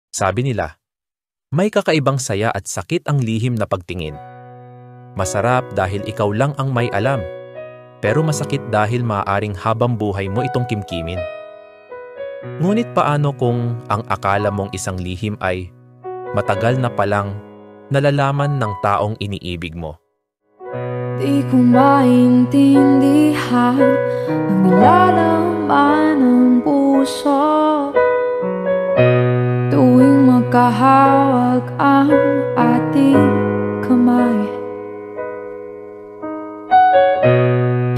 Sabi nila, may kakaibang saya at sakit ang lihim na pagtingin. Masarap dahil ikaw lang ang may alam, pero masakit dahil maaaring habang buhay mo itong kimkimin. Ngunit paano kung ang akala mong isang lihim ay matagal na palang nalalaman ng taong iniibig mo? Di ko maintindihan ang nilalaman ng puso tuwing magkahawak ang ating kamay.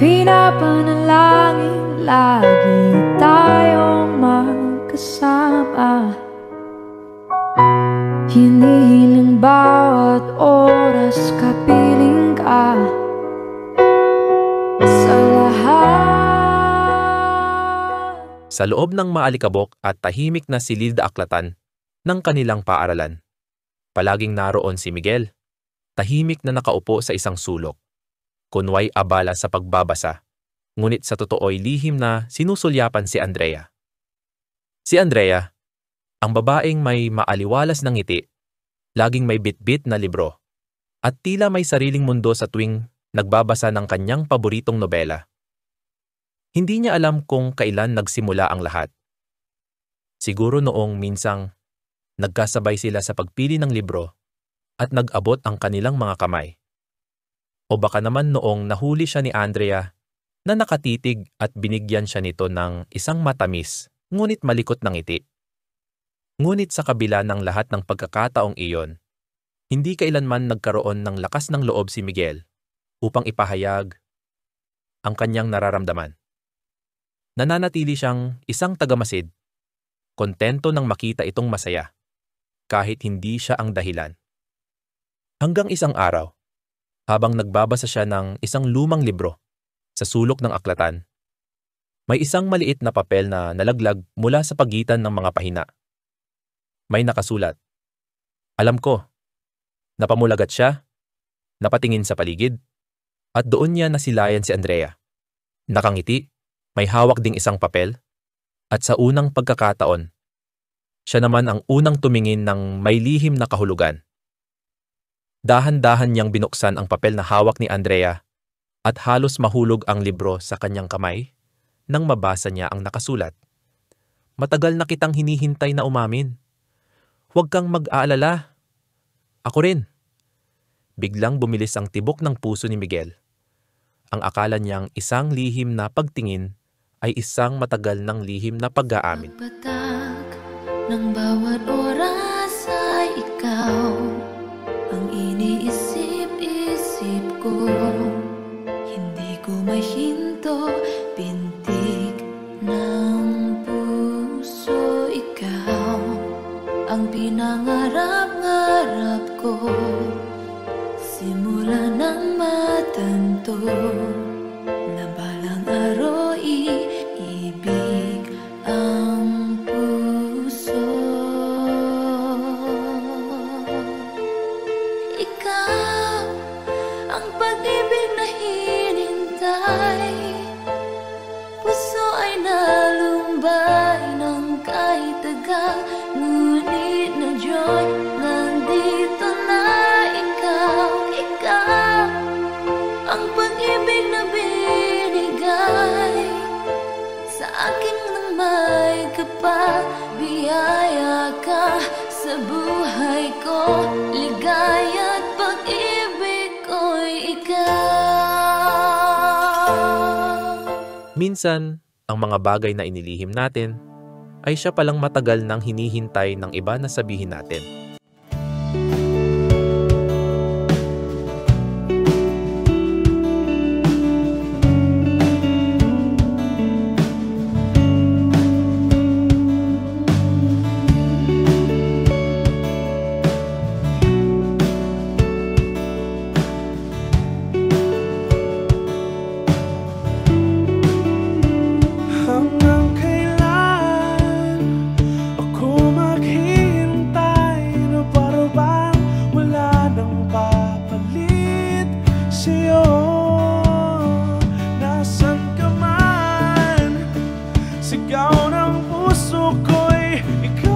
Pinapanalangin lagi tayong magkasama. Hinihiling bawat oras kapiling ka sa lahat. Sa loob ng maalikabok at tahimik na silid na aklatan ng kanilang paaralan, palaging naroon si Miguel, tahimik na nakaupo sa isang sulok, kunway abala sa pagbabasa, ngunit sa totoo'y lihim na sinusulyapan si Andrea. Si Andrea, ang babaeng may maaliwalas na ngiti, laging may bitbit na libro, at tila may sariling mundo sa tuwing nagbabasa ng kanyang paboritong nobela. Hindi niya alam kung kailan nagsimula ang lahat. Siguro noong minsang nagkasabay sila sa pagpili ng libro at nag-abot ang kanilang mga kamay. O baka naman noong nahuli siya ni Andrea na nakatitig at binigyan siya nito ng isang matamis ngunit malikot na ngiti. Ngunit sa kabila ng lahat ng pagkakataong iyon, hindi kailanman nagkaroon ng lakas ng loob si Miguel upang ipahayag ang kanyang nararamdaman. Nananatili siyang isang tagamasid, kontento nang makita itong masaya, kahit hindi siya ang dahilan. Hanggang isang araw, habang nagbabasa siya ng isang lumang libro sa sulok ng aklatan, may isang maliit na papel na nalaglag mula sa pagitan ng mga pahina. May nakasulat, "Alam ko." Napamulagat siya, napatingin sa paligid, at doon niya nasilayan si Andrea. Nakangiti, may hawak ding isang papel, at sa unang pagkakataon, siya naman ang unang tumingin ng may lihim na kahulugan. Dahan-dahan niyang binuksan ang papel na hawak ni Andrea at halos mahulog ang libro sa kanyang kamay nang mabasa niya ang nakasulat. "Matagal na kitang hinihintay na umamin. Huwag kang mag-aalala. Ako rin." Biglang bumilis ang tibok ng puso ni Miguel. Ang akala niyang isang lihim na pagtingin ay isang matagal ng lihim na pag-aamin. Pagpatak ng bawat oras ay ikaw ang iniisip-isip ko. Hindi ko mahinto, pintig ng puso, ikaw ang pinangarap-ngarap ko. Simula nang matanto na balang araw iibig ang puso. Ikaw ang pag-ibig na hinintay. Puso ay nalumbay ng kahit tagal, ngunit na Diyos, nandito na ikaw. Ikaw ang pag-ibig na binigay sa akin nang may kapal. Biyaya ka sa buhay ko, ligaya at pag-ibig ko'y ikaw. Minsan, ang mga bagay na inilihim natin ay siya palang matagal nang hinihintay ng iba na sabihin natin. Sigaw ng puso ko'y ikaw.